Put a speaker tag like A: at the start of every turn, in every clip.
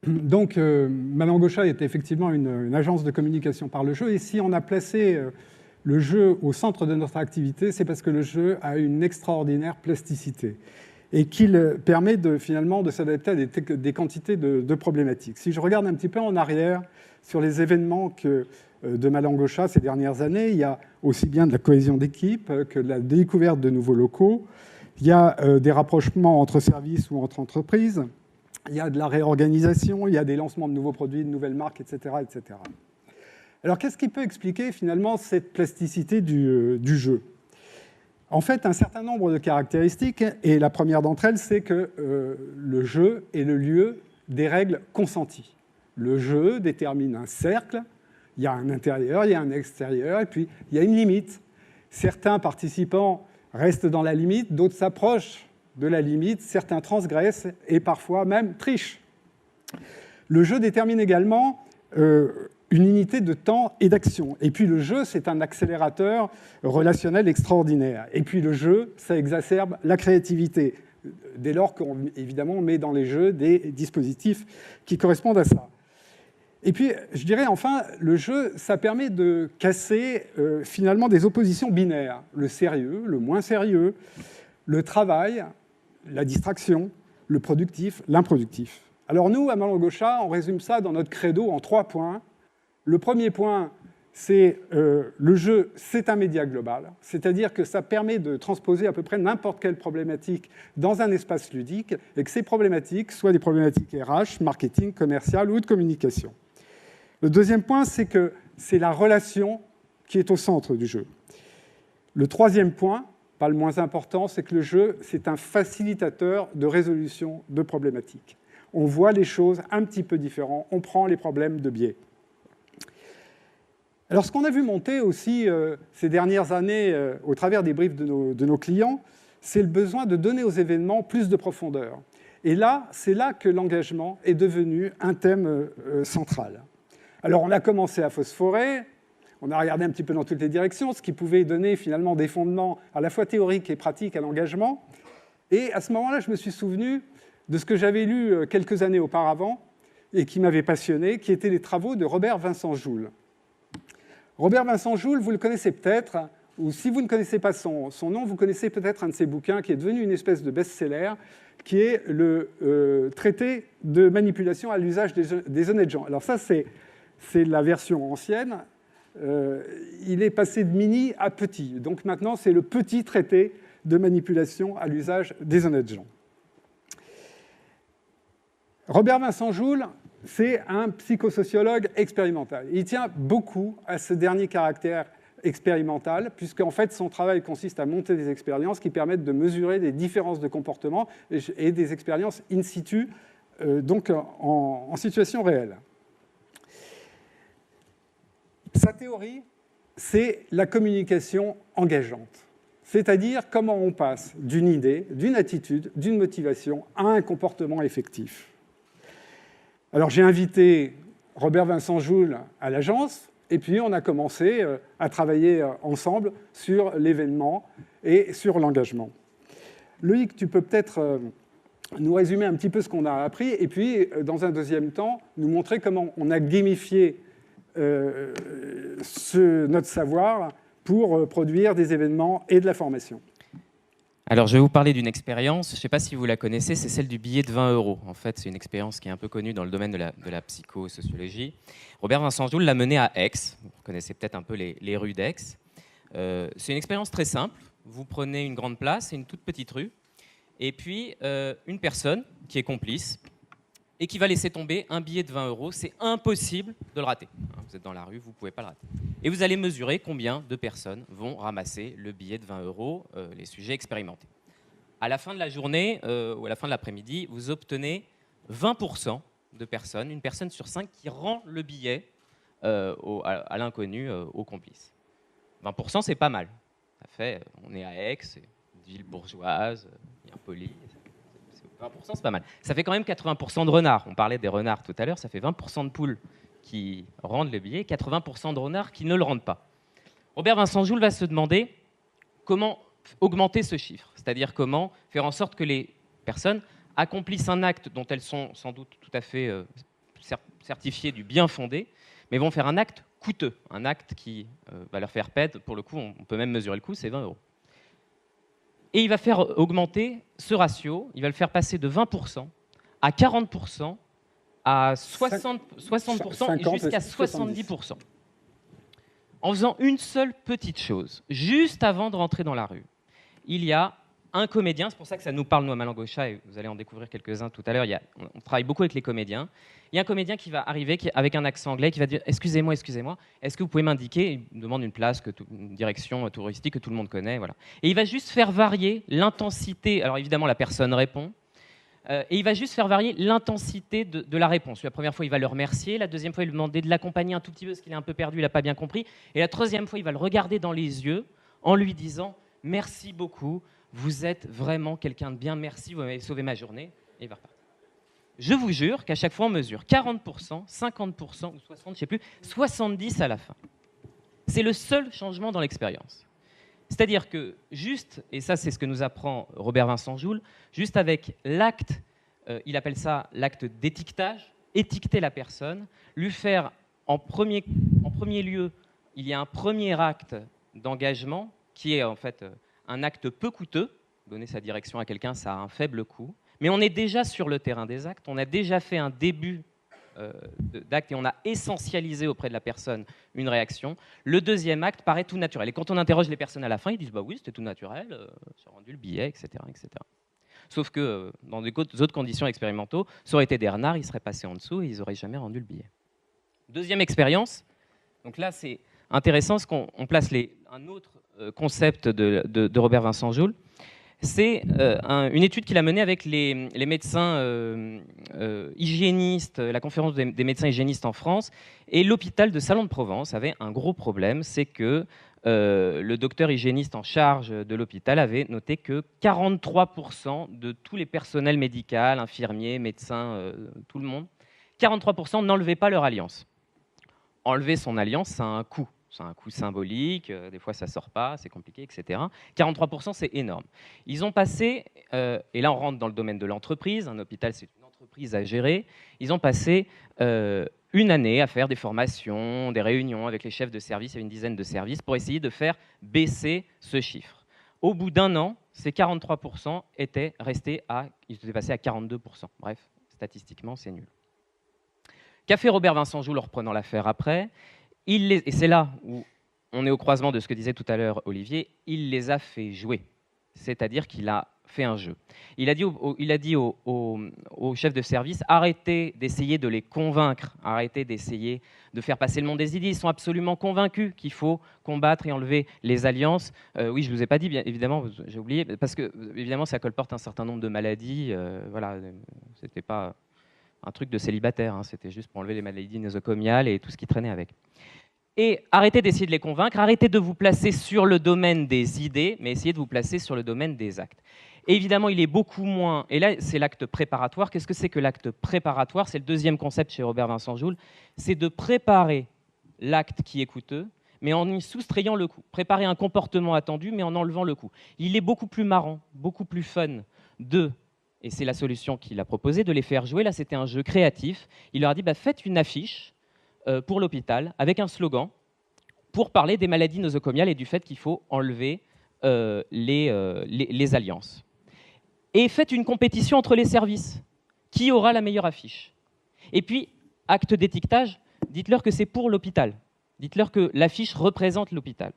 A: Donc, Malangocha est effectivement une agence de communication par le jeu. Et si on a placé le jeu au centre de notre activité, c'est parce que le jeu a une extraordinaire plasticité et qu'il permet finalement de s'adapter à des quantités de problématiques. Si je regarde un petit peu en arrière sur les événements de Malangocha ces dernières années, il y a aussi bien de la cohésion d'équipe que de la découverte de nouveaux locaux. Il y a des rapprochements entre services ou entre entreprises. Il y a de la réorganisation, il y a des lancements de nouveaux produits, de nouvelles marques, etc. etc. Alors, qu'est-ce qui peut expliquer finalement cette plasticité du jeu ? En fait, un certain nombre de caractéristiques, et la première d'entre elles, c'est que le jeu est le lieu des règles consenties. Le jeu détermine un cercle, il y a un intérieur, il y a un extérieur, et puis il y a une limite. Certains participants restent dans la limite, d'autres s'approchent de la limite, certains transgressent et parfois même trichent. Le jeu détermine également une unité de temps et d'action. Et puis le jeu, c'est un accélérateur relationnel extraordinaire. Et puis le jeu, ça exacerbe la créativité, dès lors qu'évidemment on met dans les jeux des dispositifs qui correspondent à ça. Et puis, je dirais enfin, le jeu, ça permet de casser finalement des oppositions binaires. Le sérieux, le moins sérieux, le travail, la distraction, le productif, l'improductif. Alors nous, à Malangocha, on résume ça dans notre credo en 3 points. Le premier point, c'est le jeu, c'est un média global, c'est-à-dire que ça permet de transposer à peu près n'importe quelle problématique dans un espace ludique et que ces problématiques soient des problématiques RH, marketing, commercial ou de communication. Le deuxième point, c'est que c'est la relation qui est au centre du jeu. Le troisième point, pas le moins important, c'est que le jeu, c'est un facilitateur de résolution de problématiques. On voit les choses un petit peu différemment, on prend les problèmes de biais. Alors, ce qu'on a vu monter aussi ces dernières années au travers des briefs de nos clients, c'est le besoin de donner aux événements plus de profondeur. Et là, c'est là que l'engagement est devenu un thème central. Alors, on a commencé à phosphorer, on a regardé un petit peu dans toutes les directions, ce qui pouvait donner finalement des fondements à la fois théoriques et pratiques à l'engagement. Et à ce moment-là, je me suis souvenu de ce que j'avais lu quelques années auparavant et qui m'avait passionné, qui étaient les travaux de Robert Vincent Joule. Robert Vincent Joule, vous le connaissez peut-être, ou si vous ne connaissez pas son nom, vous connaissez peut-être un de ses bouquins qui est devenu une espèce de best-seller, qui est le traité de manipulation à l'usage des honnêtes gens. Alors ça, c'est la version ancienne. Il est passé de mini à petit. Donc maintenant, c'est le petit traité de manipulation à l'usage des honnêtes gens. Robert Vincent Joule, c'est un psychosociologue expérimental. Il tient beaucoup à ce dernier caractère expérimental, puisqu'en fait, son travail consiste à monter des expériences qui permettent de mesurer des différences de comportement et des expériences in situ, donc en situation réelle. Sa théorie, c'est la communication engageante, c'est-à-dire comment on passe d'une idée, d'une attitude, d'une motivation à un comportement effectif. Alors j'ai invité Robert Vincent Joule à l'agence, et puis on a commencé à travailler ensemble sur l'événement et sur l'engagement. Loïc, tu peux peut-être nous résumer un petit peu ce qu'on a appris, et puis dans un deuxième temps, nous montrer comment on a gamifié notre savoir pour produire des événements et de la formation.
B: Alors, je vais vous parler d'une expérience, je ne sais pas si vous la connaissez, c'est celle du billet de 20 €. En fait, c'est une expérience qui est un peu connue dans le domaine de la psychosociologie. Robert Vincent Joule l'a menée à Aix. Vous connaissez peut-être un peu les rues d'Aix. C'est une expérience très simple. Vous prenez une grande place, c'est une toute petite rue, et puis une personne qui est complice et qui va laisser tomber un billet de 20 €. C'est impossible de le rater. Vous êtes dans la rue, vous ne pouvez pas le rater. Et vous allez mesurer combien de personnes vont ramasser le billet de 20 €, les sujets expérimentés. À la fin de la journée ou à la fin de l'après-midi, vous obtenez 20% de personnes, une personne sur 5 qui rend le billet à l'inconnu, au complice. 20%, c'est pas mal. Ça fait, on est à Aix, c'est une ville bourgeoise, bien polie. 20%, c'est pas mal. Ça fait quand même 80% de renards. On parlait des renards tout à l'heure, ça fait 20% de poules qui rendent le billet, 80% de renards qui ne le rendent pas. Robert Vincent Joule va se demander comment augmenter ce chiffre, c'est-à-dire comment faire en sorte que les personnes accomplissent un acte dont elles sont sans doute tout à fait certifiés du bien fondé, mais vont faire un acte coûteux, un acte qui va leur faire perdre, pour le coup, on peut même mesurer le coût, c'est 20 €. Et il va faire augmenter ce ratio, il va le faire passer de 20% à 40%, à 60% et jusqu'à 70%. En faisant une seule petite chose, juste avant de rentrer dans la rue. Il y a un comédien, c'est pour ça que ça nous parle, nous, à Malangocha, et vous allez en découvrir quelques-uns tout à l'heure. On travaille beaucoup avec les comédiens. Il y a un comédien qui va arriver avec un accent anglais, qui va dire « Excusez-moi, excusez-moi, est-ce que vous pouvez m'indiquer ?» Il demande une place, une direction touristique que tout le monde connaît. Voilà. Et il va juste faire varier l'intensité. Alors évidemment, la personne répond. Et il va juste faire varier l'intensité de la réponse. La première fois, il va le remercier. La deuxième fois, il va lui demander de l'accompagner un tout petit peu parce qu'il est un peu perdu, il n'a pas bien compris. Et la troisième fois, il va le regarder dans les yeux en lui disant « Merci beaucoup, vous êtes vraiment quelqu'un de bien, merci, vous m'avez sauvé ma journée. » Et il va repartir. Je vous jure qu'à chaque fois, on mesure 40%, 50% ou 60%, je ne sais plus, 70% à la fin. C'est le seul changement dans l'expérience. C'est-à-dire que juste, et ça c'est ce que nous apprend Robert Vincent Joule, juste avec l'acte, il appelle ça l'acte d'étiquetage, étiqueter la personne, lui faire en premier lieu, il y a un premier acte d'engagement qui est en fait un acte peu coûteux. Donner sa direction à quelqu'un, ça a un faible coût. Mais on est déjà sur le terrain des actes, on a déjà fait un début d'acte et on a essentialisé auprès de la personne une réaction. Le deuxième acte paraît tout naturel. Et quand on interroge les personnes à la fin, ils disent « bah oui, c'était tout naturel, j'ai rendu le billet, etc. etc. » Sauf que dans d'autres conditions expérimentaux, ça aurait été des renards, ils seraient passés en dessous et ils n'auraient jamais rendu le billet. Deuxième expérience, donc là c'est intéressant parce qu'on place un autre concept de Robert Vincent Joule. C'est une étude qu'il a menée avec les médecins hygiénistes, la conférence des médecins hygiénistes en France, et l'hôpital de Salon-de-Provence avait un gros problème, c'est que le docteur hygiéniste en charge de l'hôpital avait noté que 43% de tous les personnels médicaux, infirmiers, médecins, tout le monde, 43% n'enlevaient pas leur alliance. Enlever son alliance, ça a un coût. C'est un coût symbolique, des fois ça ne sort pas, c'est compliqué, etc. 43%, c'est énorme. Ils ont passé, et là on rentre dans le domaine de l'entreprise, un hôpital c'est une entreprise à gérer, ils ont passé une année à faire des formations, des réunions avec les chefs de service, il y avait une dizaine de services, pour essayer de faire baisser ce chiffre. Au bout d'un an, ces 43% ils étaient passés à 42%. Bref, statistiquement, c'est nul. Qu'a fait Robert Vincent Joule en reprenant l'affaire après ? Et c'est là où on est au croisement de ce que disait tout à l'heure Olivier, il les a fait jouer, c'est-à-dire qu'il a fait un jeu. Il a dit au chef de service, arrêtez d'essayer de les convaincre, arrêtez d'essayer de faire passer le monde des idées, ils sont absolument convaincus qu'il faut combattre et enlever les alliances. Oui, je ne vous ai pas dit, bien évidemment, j'ai oublié, parce que évidemment ça colporte un certain nombre de maladies, voilà, c'était pas un truc de célibataire, hein, c'était juste pour enlever les maladies nosocomiales et tout ce qui traînait avec. Et arrêtez d'essayer de les convaincre, arrêtez de vous placer sur le domaine des idées, mais essayez de vous placer sur le domaine des actes. Et évidemment, il est beaucoup moins... Et là, c'est l'acte préparatoire. Qu'est-ce que c'est que l'acte préparatoire ? C'est le deuxième concept chez Robert Vincent Joule. C'est de préparer l'acte qui est coûteux, mais en y soustrayant le coût. Préparer un comportement attendu, mais en enlevant le coût. Il est beaucoup plus marrant, beaucoup plus fun et c'est la solution qu'il a proposée, de les faire jouer. Là, c'était un jeu créatif. Il leur a dit, faites une affiche pour l'hôpital avec un slogan pour parler des maladies nosocomiales et du fait qu'il faut enlever les alliances. Et faites une compétition entre les services. Qui aura la meilleure affiche ? Et puis, acte d'étiquetage, dites-leur que c'est pour l'hôpital. Dites-leur que l'affiche représente l'hôpital.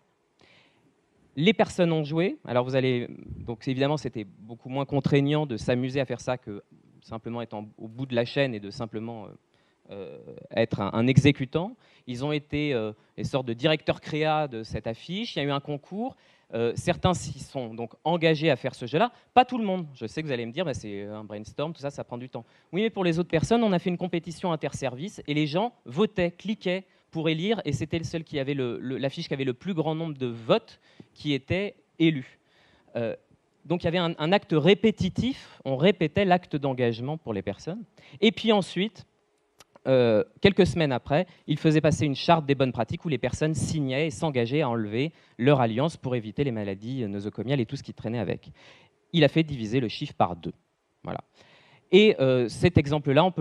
B: Les personnes ont joué. Alors donc évidemment, c'était beaucoup moins contraignant de s'amuser à faire ça que simplement être au bout de la chaîne et de simplement être un exécutant. Ils ont été les sortes de directeurs créa de cette affiche. Il y a eu un concours. Certains s'y sont donc engagés à faire ce jeu-là. Pas tout le monde. Je sais que vous allez me dire, c'est un brainstorm, tout ça, ça prend du temps. Oui, mais pour les autres personnes, on a fait une compétition interservice et les gens votaient, cliquaient pour élire, et c'était le seul qui avait l'affiche qui avait le plus grand nombre de votes qui était élu. Donc il y avait un acte répétitif, on répétait l'acte d'engagement pour les personnes. Et puis ensuite, quelques semaines après, il faisait passer une charte des bonnes pratiques où les personnes signaient et s'engageaient à enlever leur alliance pour éviter les maladies nosocomiales et tout ce qui traînait avec. Il a fait diviser le chiffre par 2. Voilà. Et cet exemple-là,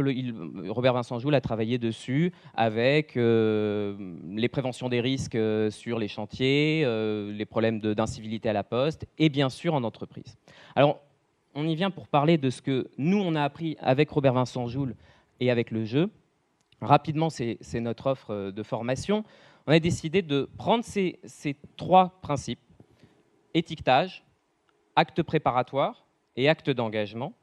B: Robert Vincent Joule a travaillé dessus avec les préventions des risques sur les chantiers, les problèmes d'incivilité à la poste, et bien sûr en entreprise. Alors, on y vient pour parler de ce que nous, on a appris avec Robert Vincent Joule et avec le jeu. Rapidement, c'est notre offre de formation. On a décidé de prendre ces 3 principes, étiquetage, acte préparatoire et acte d'engagement,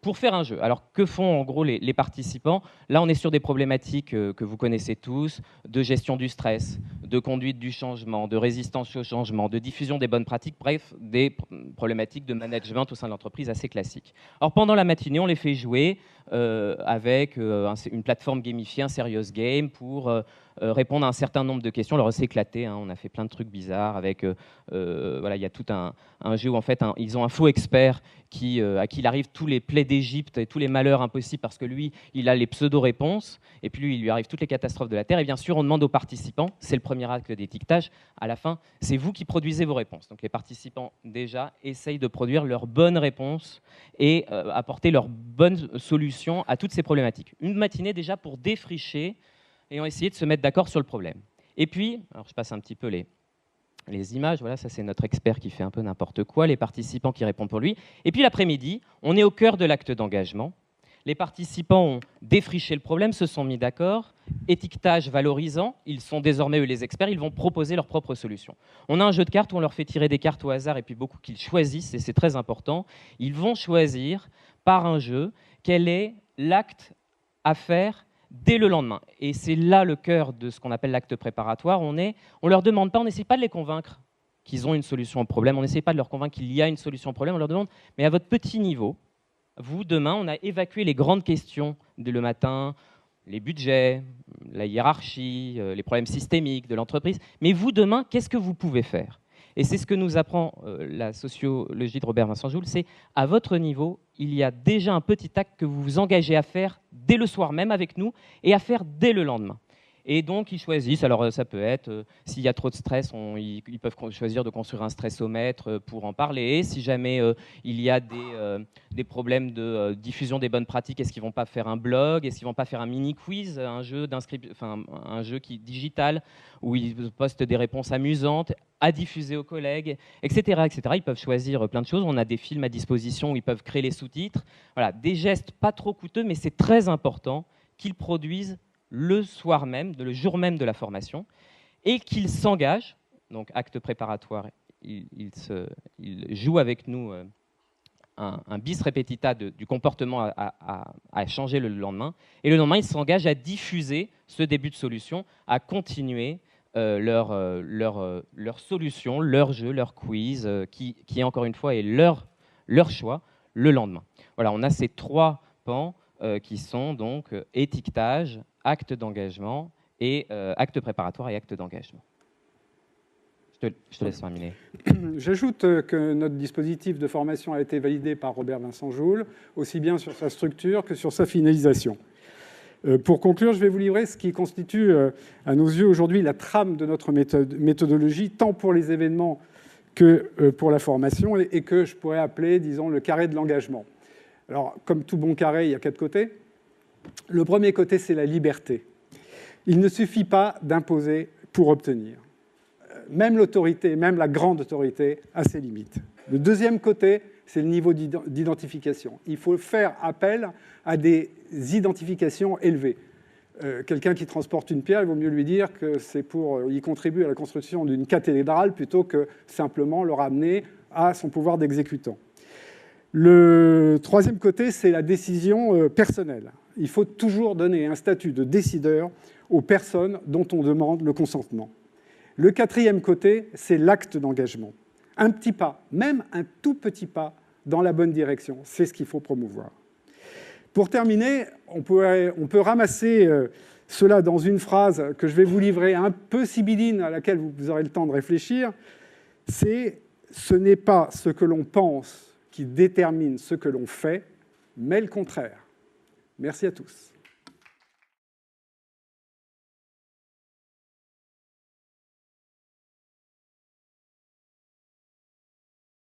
B: pour faire un jeu. Alors, que font en gros les participants? Là, on est sur des problématiques que vous connaissez tous, de gestion du stress, de conduite du changement, de résistance au changement, de diffusion des bonnes pratiques, bref, des problématiques de management au sein de l'entreprise assez classiques. Alors, pendant la matinée, on les fait jouer avec une plateforme gamifiée, un serious game, pour répondre à un certain nombre de questions. Alors, c'est éclaté, hein, on a fait plein de trucs bizarres avec, voilà, il y a tout un jeu où en fait, ils ont un faux expert à qui il arrive tous les plaies d'Égypte et tous les malheurs impossibles parce que lui, il a les pseudo-réponses et puis lui, il lui arrive toutes les catastrophes de la Terre. Et bien sûr, on demande aux participants, c'est le premier acte d'étiquetage, à la fin, c'est vous qui produisez vos réponses. Donc les participants, déjà, essayent de produire leurs bonnes réponses et apporter leurs bonnes solutions à toutes ces problématiques. Une matinée déjà pour défricher et essayer de se mettre d'accord sur le problème. Et puis, alors je passe un petit peu les images, voilà, ça c'est notre expert qui fait un peu n'importe quoi, les participants qui répondent pour lui. Et puis l'après-midi, on est au cœur de l'acte d'engagement. Les participants ont défriché le problème, se sont mis d'accord, étiquetage valorisant, ils sont désormais eux les experts, ils vont proposer leurs propres solutions. On a un jeu de cartes où on leur fait tirer des cartes au hasard et puis beaucoup qu'ils choisissent, et c'est très important. Ils vont choisir par un jeu quel est l'acte à faire dès le lendemain. Et c'est là le cœur de ce qu'on appelle l'acte préparatoire. On leur demande pas, on n'essaie pas de les convaincre qu'ils ont une solution au problème, on n'essaie pas de leur convaincre qu'il y a une solution au problème, on leur demande, mais à votre petit niveau, vous, demain, on a évacué les grandes questions dès le matin, les budgets, la hiérarchie, les problèmes systémiques de l'entreprise, mais vous, demain, qu'est-ce que vous pouvez faire? Et c'est ce que nous apprend la sociologie de Robert Vincent Joule, c'est à votre niveau, il y a déjà un petit acte que vous vous engagez à faire dès le soir même avec nous et à faire dès le lendemain. Et donc, ils choisissent, alors ça peut être, s'il y a trop de stress, ils peuvent choisir de construire un stressomètre pour en parler. Si jamais il y a des problèmes de diffusion des bonnes pratiques, est-ce qu'ils ne vont pas faire un blog? Est-ce qu'ils ne vont pas faire un mini-quiz, un jeu digital où ils postent des réponses amusantes à diffuser aux collègues, etc., etc. Ils peuvent choisir plein de choses. On a des films à disposition où ils peuvent créer les sous-titres. Voilà, des gestes pas trop coûteux, mais c'est très important qu'ils produisent le soir même, le jour même de la formation, et qu'ils s'engagent, donc acte préparatoire, ils jouent avec nous un bis repetita du comportement à changer le lendemain, et le lendemain, ils s'engagent à diffuser ce début de solution, à continuer leur solution, leur jeu, leur quiz, qui encore une fois est leur choix, le lendemain. Voilà, on a ces 3 pans qui sont donc étiquetage, acte d'engagement et acte préparatoire et acte d'engagement. Je te laisse terminer.
A: J'ajoute que notre dispositif de formation a été validé par Robert Vincent Joule, aussi bien sur sa structure que sur sa finalisation. Pour conclure, je vais vous livrer ce qui constitue, à nos yeux aujourd'hui, la trame de notre méthodologie, tant pour les événements que pour la formation, et que je pourrais appeler, disons, le carré de l'engagement. Alors, comme tout bon carré, il y a 4 côtés. Le premier côté, c'est la liberté. Il ne suffit pas d'imposer pour obtenir. Même l'autorité, même la grande autorité, a ses limites. Le deuxième côté, c'est le niveau d'identification. Il faut faire appel à des identifications élevées. Quelqu'un qui transporte une pierre, il vaut mieux lui dire que c'est pour y contribuer à la construction d'une cathédrale plutôt que simplement le ramener à son pouvoir d'exécutant. Le troisième côté, c'est la décision personnelle. Il faut toujours donner un statut de décideur aux personnes dont on demande le consentement. Le quatrième côté, c'est l'acte d'engagement. Un petit pas, même un tout petit pas, dans la bonne direction. C'est ce qu'il faut promouvoir. Pour terminer, on peut ramasser cela dans une phrase que je vais vous livrer, un peu sibylline, à laquelle vous aurez le temps de réfléchir. C'est « ce n'est pas ce que l'on pense qui détermine ce que l'on fait, mais le contraire ». Merci à tous.